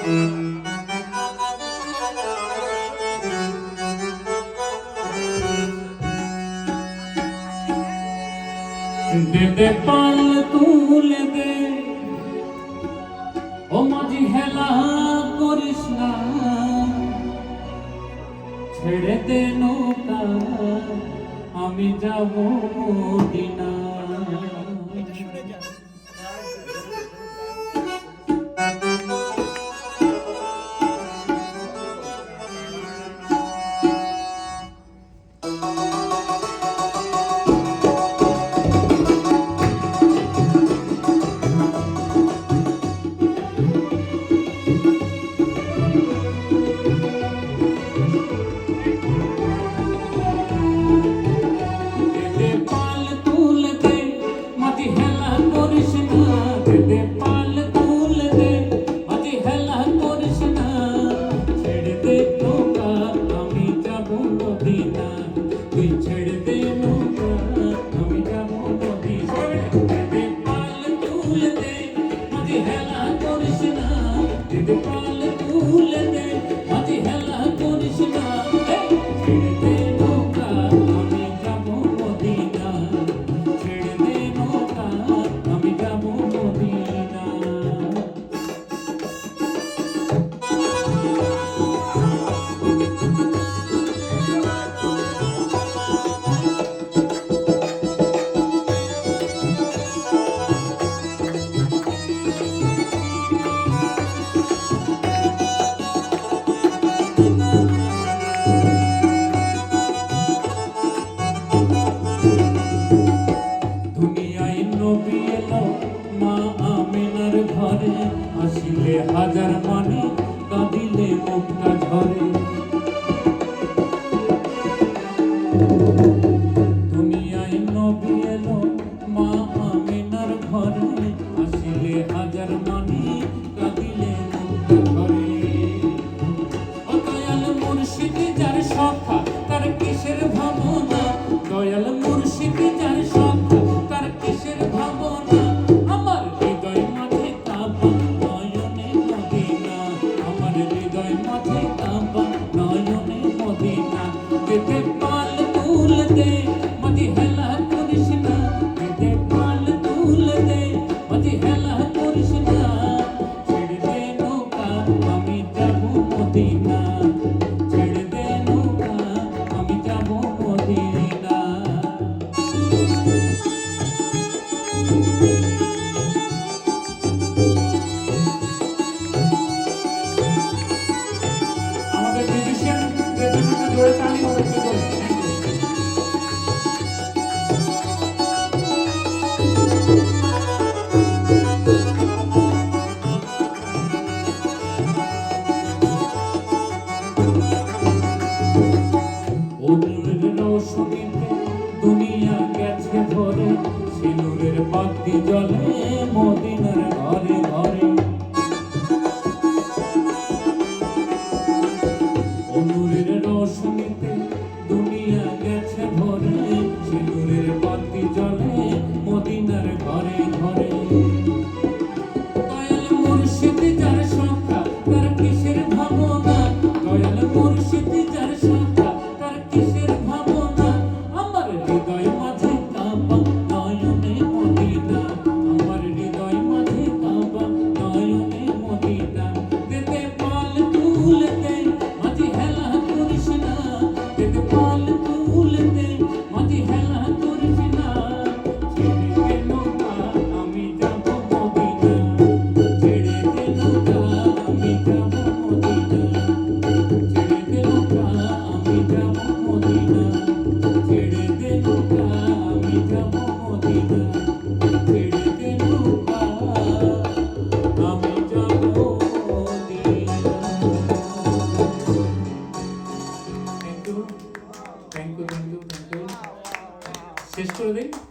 दे दे पाल तुले दे ओ माझी हेला करिस ना ছেড়ে দে নৌকা আমি যাব মদিনা আসিলে হাজার মানে কাঁদিলে মুক্তা ঝরে দুনিয়ায় নবী এলো মা আমিনার ঘরে আসিলে হাজার মানে কাঁদিলে মুক্তা ঝরে ও দয়াল মুর্শিদ যার সখা তার কিসের ভাবনা দয়াল মুর্শিদ যার সখা তার কিসের ভাবনা দুনিয়া গেছে ধরে সিঁদুরের বাতি জ্বলে মদিনার ঘরে ঘরে অনুরের রোশনীতে দুনিয়া গেছে ভরে সিঁদুরের বাতি জ্বলে মদিনার ঘরে ঘরে দয়াল মুর্শিদ যার সখা তার কিসের ভাবনা দয়াল মুর্শিদ যার সখা তার কিসের ভাবনা আমার হৃদয় মাঝে কাবা নয়নে মদিনা আমার হৃদয় মাঝে কাবা নয়নে মদিনা দেতে পাল তুলে দে মাঝি হেলা করিস না দেতে পাল তুলে দে মাঝি হেলা করিস না ছেড়ে দে নৌকা আমি যাব মদিনা ছেড়ে দে নৌকা আমি যাব মদিনা ছেড়ে দে নৌকা আমি যাব মদিনা ছেড়ে দে নৌকা আমি যাব মদিনা ছেড়ে দে নৌকা আমি যাব মদিনা থ্যাংক ইউ শেষ করে দিই।